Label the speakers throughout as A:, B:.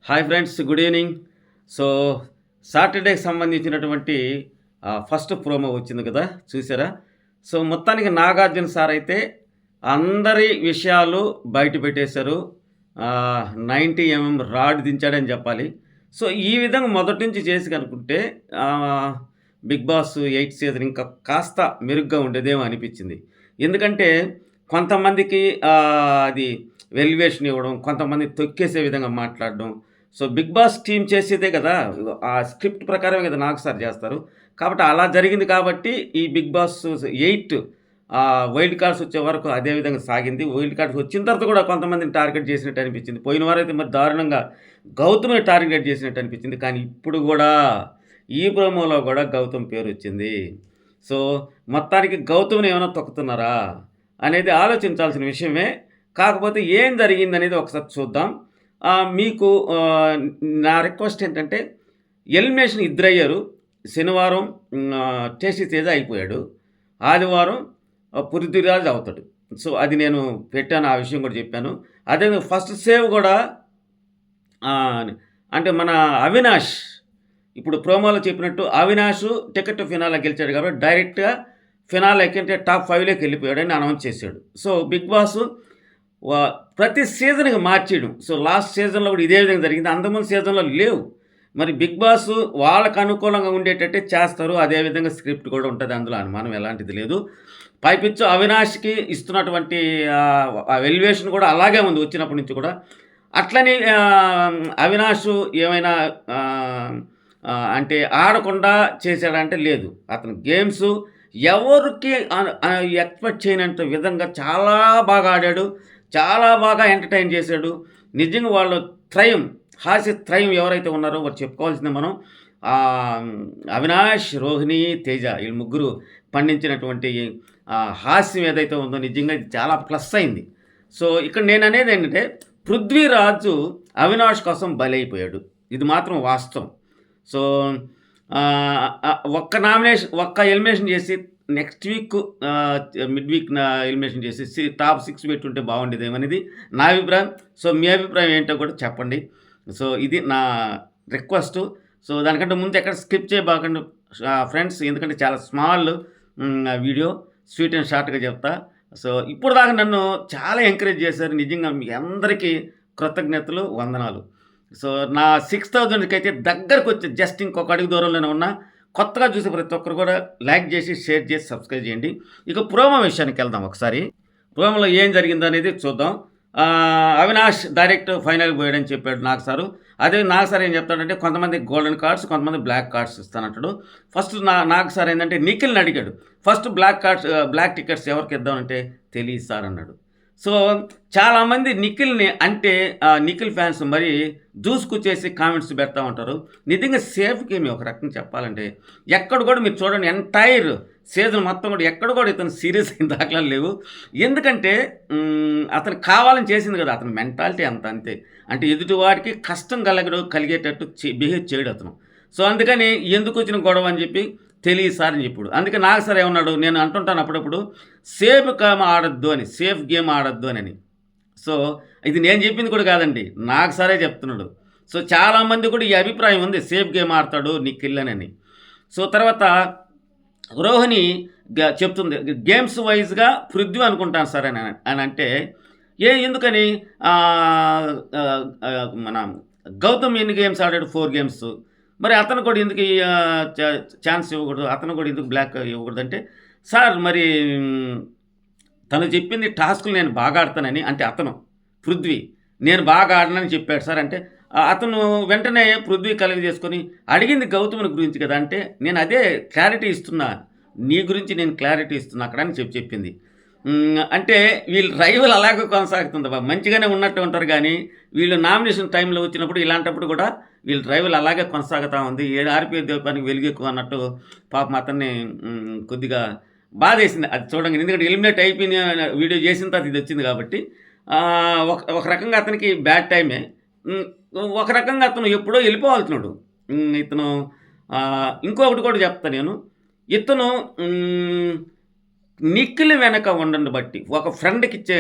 A: Hi friends, good evening. So, సాటర్‌డేకి సంబంధించినటువంటి first promo వచ్చింది కదా! చూసారా? సో, మొత్తానికి నాగార్జున సార్ అయితే అందరి విషయాలు బయట పెట్టేశారు. 90 రాడ్ దించాడని చెప్పాలి. సో, ఈ విధంగా మొదటి నుంచి చేసి కనుకుంటే 'బిగ్ బాస్' 8థ్ సీజన్ ఇంకా కాస్త మెరుగ్గా ఉండేదేమో అనిపించింది. ఎందుకంటే కొంతమందికి అది ఎలివేషన్ ఇవ్వడం, కొంతమంది తొక్కేసే విధంగా మాట్లాడడం. సో, 'బిగ్ బాస్' టీమ్ చేసేదే కదా! ఆ స్క్రిప్ట్ ప్రకారమే కదా నాగ్ సార్ చేస్తారు. కాబట్టి అలా జరిగింది కాబట్టి ఈ 'బిగ్ బాస్ 8' వైల్డ్ కార్డ్స్ వచ్చే వరకు అదే విధంగా సాగింది. వైల్డ్ కార్డ్స్ వచ్చిన తర్వాత కూడా కొంతమందిని టార్గెట్ చేసినట్టు అనిపించింది. పోయిన వారైతే మరి దారుణంగా గౌతమ్‌ని టార్గెట్ చేసినట్టు అనిపించింది. కానీ ఇప్పుడు గూడా ఈ ప్రోమోలో గూడా గౌతమ్ పేరొచ్చింది. సో, మొత్తానికి గౌతమ్‌ని ఏమైనా తొక్కుతున్నారా అనేది ఆలోచించాల్సిన విషయమే. కాకపోతే ఏం జరిగిందనేది ఒకసారి చూద్దాం. మీకు నా రిక్వెస్ట్ ఏంటంటే, ఎలిమినేషన్ ఇద్దరయ్యారు. శనివారం టేస్టీ తేజ అయిపోయాడు. ఆదివారం పృథ్వీరాజ్ అవుతాడు. సో, అది నేను పెట్టాను. ఆ విషయం కూడా చెప్పాను. అదే ఫస్ట్ సేవ్ కూడా అంటే మన అవినాష్ ఇప్పుడు ప్రోమోలో చెప్పినట్టు అవినాష్ టికెట్ ఫినాలే గెలిచాడు కాబట్టి డైరెక్ట్‌గా ఫినాలేకి అంటే టాప్ 5లోకి వెళ్ళిపోయాడని అనౌన్స్ చేశాడు. సో, బిగ్ బాస్ వ ప్రతి సీజన్‌కి మార్చేయడం. సో, లాస్ట్ సీజన్‌లో కూడా ఇదే విధంగా జరిగింది. అంతకుముందు సీజన్‌లో లేవు. మరి బిగ్ బాస్ వాళ్ళకి అనుకూలంగా ఉండేటట్టే చేస్తారు. అదే విధంగా స్క్రిప్ట్ కూడా ఉంటది. అందులో అనుమానం ఎలాంటిది లేదు. పైపెచ్చు అవినాష్‌కి ఇస్తున్నటువంటి ఎలివేషన్ కూడా అలాగే ఉంది వచ్చినప్పటి నుంచి కూడా. అట్లని అవినాష్ ఏమైనా అంటే ఆడకుండా చేశాడంటే లేదు. అతను గేమ్స్ ఎవరికి ఎక్స్‌పెక్ట్ చేయనంత విధంగా చాలా బాగా ఆడాడు. చాలా బాగా ఎంటర్‌టైన్ చేశాడు. నిజంగా వాళ్ళు త్రయం, హాస్య త్రయం ఎవరైతే ఉన్నారో వాళ్ళు చెప్పుకోవాల్సిందే మనం. అవినాష్, రోహిణి, తేజ వీళ్ళు ముగ్గురు పండించినటువంటి హాస్యం ఏదైతే ఉందో నిజంగా ఇది చాలా ప్లస్ అయింది. సో, ఇక్కడ నేననేదేంటంటే పృథ్వీరాజు అవినాష్ కోసం బలైపోయాడు. ఇది మాత్రం వాస్తవం. సో, ఒక్క ఎలిమినేషన్ చేసి next week mid week elimination చేసేసి టాప్ 6 పెట్టుంటే బాగుండేదేమనేది నా అభిప్రాయం. సో, మీ అభిప్రాయం ఏంటో కూడా చెప్పండి. సో, ఇది నా రిక్వెస్టు. సో, దానికంటే ముందు ఎక్కడ స్కిప్ చేయబాకండి ఫ్రెండ్స్. ఎందుకంటే చాలా స్మాల్ వీడియో, స్వీట్ అండ్ షార్ట్‌గా చెప్తా. సో, ఇప్పుడు దాకా నన్ను చాలా ఎంకరేజ్ చేశారు. నిజంగా మీ అందరికీ కృతజ్ఞతలు, వందనాలు. సో, నా 6000కైతే దగ్గరకొచ్చి జస్ట్ ఇంకొక అడుగు దూరంలోనే ఉన్నా. కొత్తగా చూసే ప్రతి ఒక్కరు కూడా లైక్ చేసి, షేర్ చేసి, సబ్స్క్రైబ్ చేయండి. ఇక ప్రోమో విషయానికెళ్దాం ఒకసారి. ప్రోమోలో ఏం జరిగిందనేది చూద్దాం. అవినాష్ డైరెక్ట్ ఫైనల్‌కి పోయాడని చెప్పాడు నాగ్ సారు. అదే నాగ్ సార్ ఏం చెప్తాడంటే కొంతమంది గోల్డెన్ కార్డ్స్, కొంతమంది బ్లాక్ కార్డ్స్ ఇస్తానంటాడు. ఫస్ట్ నాగ్ సార్ ఏందంటే నిఖిల్‌ని అడిగాడు. ఫస్ట్ బ్లాక్ టికెట్స్ ఎవరికిద్దామంటే తెలీదు సార్ అన్నాడు. సో, చాలామంది నిఖిల్‌ని అంటే నిఖిల్ ఫ్యాన్స్ మరి దూసుకొచ్చేసి కామెంట్స్ పెడతా ఉంటారు. నిజంగా సేఫ్ గేమే ఒక రకంగా చెప్పాలంటే. ఎక్కడ కూడా మీరు చూడండి ఎంటైర్ సీజన్ మొత్తం కూడా ఎక్కడ కూడా ఇతను సీరియస్ అయిన దాఖలాలు లేవు. ఎందుకంటే అతను కావాలని చేసింది కదా! అతని మెంటాలిటీ అంతే. అంటే ఎదుటివాడికి కష్టం కలిగేటట్టు బిహేవ్ చేయడు అతను. సో, అందుకని ఎందుకొచ్చిన గొడవ అని చెప్పి తెలీదు సార్ అని చెప్పుడు. అందుకే నాగ్ సార్ ఏమన్నాడు, నేను అంటుంటాను అప్పుడప్పుడు సేఫ్ గేమ్ ఆడొద్దు అని, సేఫ్ గేమ్ ఆడొద్దు అని. సో, ఇది నేను చెప్పింది కూడా కాదండి. నాగ్ సారే చెప్తున్నాడు. సో, చాలామంది కూడా ఈ అభిప్రాయం ఉంది. సేఫ్ గేమ్ ఆడతాడు నిఖిల్ అని. సో, తర్వాత రోహిణి చెప్తుంది గేమ్స్ వైజ్‌గా పృథ్వీ అనుకుంటాను సార్ అని అంటే ఎందుకని మన గౌతమ్ ఎన్ని గేమ్స్ ఆడాడు? 4 గేమ్స్. మరి అతను కూడా ఎందుకు ఛాన్స్ ఇవ్వకూడదు? అతను కూడా ఎందుకు బ్లాక్ ఇవ్వకూడదంటే, సార్ మరి తను చెప్పింది టాస్క్‌లు నేను బాగా ఆడతానని అంటే అతను పృథ్వీ నేను బాగా ఆడనని చెప్పాడు సార్ అంటే, అతను వెంటనే పృథ్వీ కలుగజేసుకొని అడిగింది గౌతముని గురించి కదా! అంటే నేను అదే క్లారిటీ ఇస్తున్నా. నీ గురించి నేను క్లారిటీ ఇస్తున్నా అక్కడ అని చెప్పింది. అంటే వీళ్ళ రైవల్ అలాగే కొనసాగుతుంది. మంచిగానే ఉన్నట్టు ఉంటారు గానీ, వీళ్ళు నామినేషన్ టైంలో వచ్చినప్పుడు ఇలాంటప్పుడు కూడా వీళ్ళ రైవల్ అలాగే కొనసాగుతా ఉంది. ఆర్‌పీ దీపానికి వెలుగెక్కువ అన్నట్టు పాపం అతన్ని కొద్దిగా బాధేసింది అది చూడంగానే. ఎందుకంటే ఎలిమినేట్ అయిపోయిన వీడియో చేసిన తర్వాత ఇది వచ్చింది కాబట్టి ఒక రకంగా అతనికి బ్యాడ్ టైమే. ఒక రకంగా అతను ఎప్పుడో వెళ్ళిపోవాల్సినోడు. ఇతను ఇంకొకటి కూడా చెప్తా నేను. ఇతను నిఖిల్ వెనక ఉండని బట్టి ఒక ఫ్రెండ్‌కిచ్చే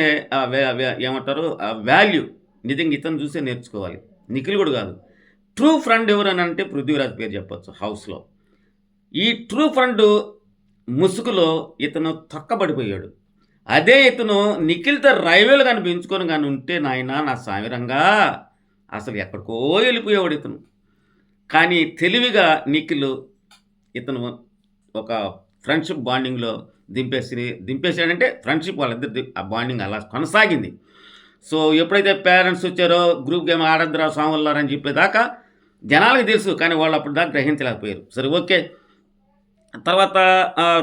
A: ఏమంటారు వాల్యూ నిజంగా ఇతను చూసే నేర్చుకోవాలి. నిఖిల్ కూడా కాదు. ట్రూ ఫ్రెండ్ ఎవరని అంటే పృథ్వీరాజ్ పేరు చెప్పొచ్చు హౌస్‌లో. ఈ ట్రూ ఫ్రెండ్ ముసుగులో ఇతను తొక్కబడిపోయాడు. అదే ఇతను నిఖిల్‌తో రైవల్ గాని పెంచుకొని గాని ఉంటే నాయనా నా సామిరంగా అసలు ఎక్కడికో ఎళ్ళిపోయేవాడు ఇతను. కానీ తెలివిగా నిఖిల్ ఇతను ఒక ఫ్రెండ్‌షిప్ బాండింగ్‌లో దింపేసాడంటే ఫ్రెండ్‌షిప్ వాళ్ళిద్దరిది ఆ బాండింగ్ అలా కొనసాగింది. సో, ఎప్పుడైతే పేరెంట్స్ వచ్చారో గ్రూప్ గేమ్ ఆడొద్దురా స్వాములారా అని చెప్పేదాకా జనాలకి తెలుసు. కానీ వాళ్ళు అప్పటిదాకా గ్రహించలేకపోయారు. సరే ఓకే. తర్వాత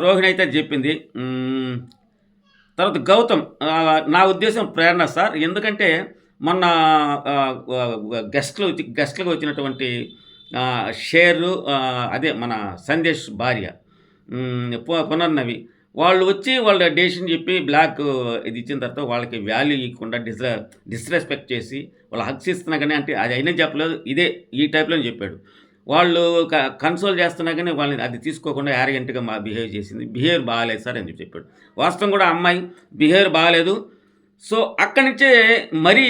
A: రోహిణి అయితే చెప్పింది. తర్వాత గౌతమ్ నా ఉద్దేశం ప్రేరణ సార్. ఎందుకంటే మొన్న గెస్ట్‌లుగా వచ్చినటువంటి షేరు అదే మన సందేశ్ భార్య పునర్నవి. వాళ్ళు వచ్చి వాళ్ళ డెసిషన్ చెప్పి బ్లాక్ ఇది ఇచ్చిన తర్వాత వాళ్ళకి వాల్యూ ఇవ్వకుండా డిస్‌రెస్పెక్ట్ చేసి వాళ్ళు హగ్స్ ఇస్తున్నా గాని అంటే అది అయినా చెప్పలేదు. ఇదే ఈ టైప్‌లోనే చెప్పాడు. వాళ్ళు కన్సోల్ చేస్తున్నా గాని వాళ్ళని అది తీసుకోకుండా యారగెంట్‌గా బిహేవ్ చేసింది. బిహేవియర్ బాగాలేదు సార్ అని చెప్పాడు. వాస్తవం కూడా ఆ అమ్మాయి బిహేవియర్ బాగాలేదు. సో, అక్కడి నుంచే మరీ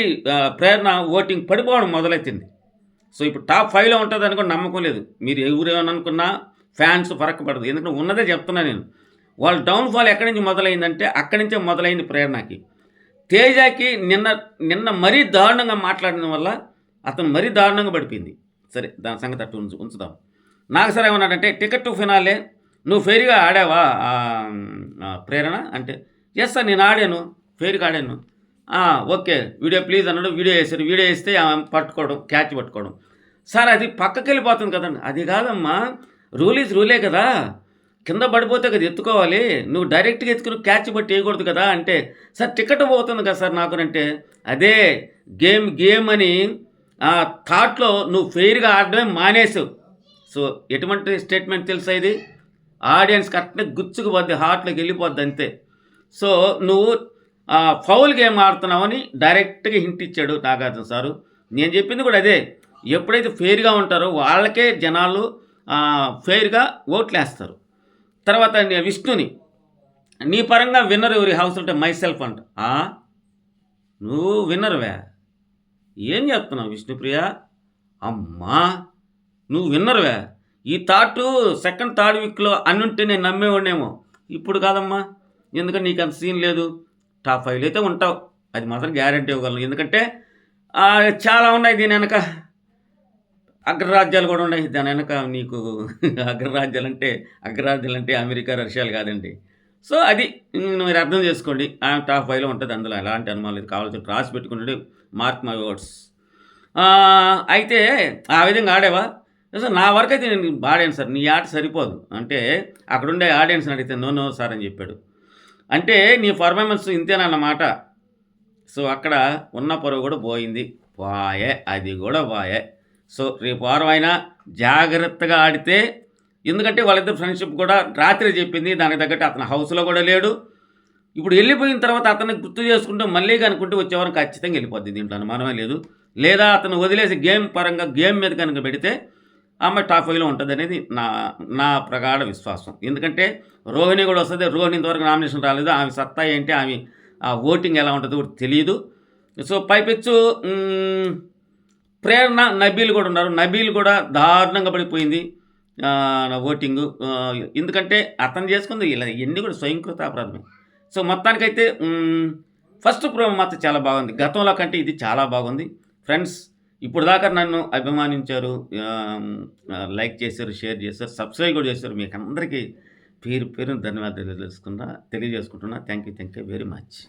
A: ప్రేరణ ఓటింగ్ పడిపోవడం మొదలెట్టింది. సో, ఇప్పుడు టాప్ 5లో ఉంటదని కూడా నమ్మకం లేదు. మీరు ఎవరేమనుకున్నా ఫ్యాన్స్ ఫరక్ పడదు. ఎందుకంటే ఉన్నదే చెప్తున్నా నేను. వాళ్ళ డౌన్‌ఫాల్ ఎక్కడి నుంచి మొదలైందంటే అక్కడి నుంచే మొదలైంది ప్రేరణకి. తేజకి నిన్న మరీ దారుణంగా మాట్లాడడం వల్ల అతను మరీ దారుణంగా పడిపోయింది. సరే దాని సంగతి అట్టు ఉంచుదాం. నాకు సార్ ఏమన్నాడంటే టికెట్ టు ఫినాలే నువ్వు ఫెయిర్‌గా ఆడావా ప్రేరణ అంటే, యెస్ సార్ నేను ఆడాను. ఫెయిర్‌గా ఆడాను. ఓకే. వీడియో ప్లీజ్ అన్నాడు. వీడియో ఏసాడు. వీడియో ఏస్తే ఆమె పట్టుకోవడం, క్యాచ్ పట్టుకోవడం. సార్ అది పక్కకెళ్ళిపోతుంది కదండీ. అది కాదమ్మా రూల్ ఈజ్ రూలే కదా! కింద పడిపోతే కదా ఎత్తుకోవాలి. నువ్వు డైరెక్ట్‌గా ఎత్తుకొని క్యాచ్ పట్టి ఏయకూడదు కదా! అంటే, సార్ టికెట్ పోతుంది కదా సార్ నాకునంటే, అదే గేమ్ అని థాట్‌లో నువ్వు ఫెయిర్‌గా ఆడడమే మానేసావు. సో, ఎటువంటి స్టేట్మెంట్ తెలుసా ఇది? ఆడియన్స్ కరెక్ట్‌గా గుచ్చుకుపోద్ది. హార్ట్‌లోకి వెళ్ళిపోద్ది అంతే. సో, నువ్వు ఫౌల్ గేమ్ ఆడుతున్నావని డైరెక్ట్‌గా హింట్ ఇచ్చాడు నాగార్జున సారు. నేను చెప్పింది కూడా అదే. ఎప్పుడైతే ఫెయిర్‌గా ఉంటారో వాళ్ళకే జనాలు ఫెయిర్‌గా ఓట్లేస్తారు. తర్వాత విష్ణుని నీ పరంగా విన్నర్ ఎవరి హౌస్ అంటే మైసెల్ఫ్ అంట. నువ్వు విన్నర్‌వా? ఏం చెప్తున్నావు విష్ణుప్రియ? అమ్మా! నువ్వు విన్నర్‌వా? ఈ థాటు సెకండ్, థర్డ్ వీక్‌లో అనుంటే నేను నమ్మేవాడినేమో. ఇప్పుడు కాదమ్మా. ఎందుకంటే నీకంత సీన్ లేదు. టాప్ 5లో అయితే ఉంటావు. అది మాత్రం గ్యారంటీ ఇవ్వగలను. ఎందుకంటే చాలా ఉన్నాయి దీని వెనక. అగ్రరాజ్యాలు కూడా ఉన్నాయి. దాని వెనక నీకు అగ్రరాజ్యాలంటే అమెరికా, రష్యాలు కాదండి. సో, అది మీరు అర్థం చేసుకోండి. ఆమె టాప్ 5లో ఉంటది. అందులో ఎలాంటి అనుమానం లేదు. కావాల్సిన రాసి పెట్టుకున్నాడు. Mark my words. అయితే ఆ విధంగా ఆడావా? సార్ నా వరకైతే నేను ఆడాను సార్. నీ ఆట సరిపోదు. అంటే అక్కడుండే ఆడియన్స్‌ని అడిగితే నో, నో సార్ అని చెప్పాడు. అంటే నీ పర్ఫార్మెన్స్ ఇంతేనన్నమాట. సో, అక్కడ ఉన్న పరువు కూడా పోయింది. పాయే. అది కూడా పాయే. సో, రేపు వారం అయినా జాగ్రత్తగా ఆడితే ఎందుకంటే వాళ్ళిద్దరు ఫ్రెండ్‌షిప్ కూడా రాత్రే చెప్పింది. దానికి తగ్గట్టు అతను హౌస్‌లో కూడా లేడు. ఇప్పుడు వెళ్ళిపోయిన తర్వాత అతన్ని గుర్తు చేసుకుంటూ మళ్ళీ కనుక్కుంటే వచ్చేవారం ఖచ్చితంగా వెళ్ళిపోద్ది. దీంట్లో అనుమానమే లేదు. లేదా అతను వదిలేసి గేమ్ మీద కనుక పెడితే ఆమె టాప్ 5లో ఉంటదనేది నా ప్రగాఢ విశ్వాసం. ఎందుకంటే రోహిణి కూడా వస్తది. రోహిణి ఇంతవరకు నామినేషన్ రాలేదు. ఆమె సత్తా ఏంటి, ఆమె ఓటింగ్ ఎలా ఉంటదో కూడా తెలీదు. సో, పైపెచ్చు ప్రేరణ, నబీల్ కూడా ఉన్నారు. నబీల్ కూడా దారుణంగా పడిపోయింది ఓటింగు. ఎందుకంటే అతను చేసుకుంది ఇలా ఇయన్నీ కూడా స్వయంకృత అపరాధమే. సో, మొత్తానికైతే ఫస్ట్ ప్రోమో మాత్రం చాలా బాగుంది. గతంలో కంటే ఇది చాలా బాగుంది. ఫ్రెండ్స్ ఇప్పటిదాకా నన్ను అభిమానించారు, లైక్ చేశారు, షేర్ చేశారు, సబ్స్క్రైబ్ కూడా చేశారు. మీకు అందరికీ పేరు పేరున ధన్యవాదాలు తెలియజేసుకుంటున్నా. Thank you very much.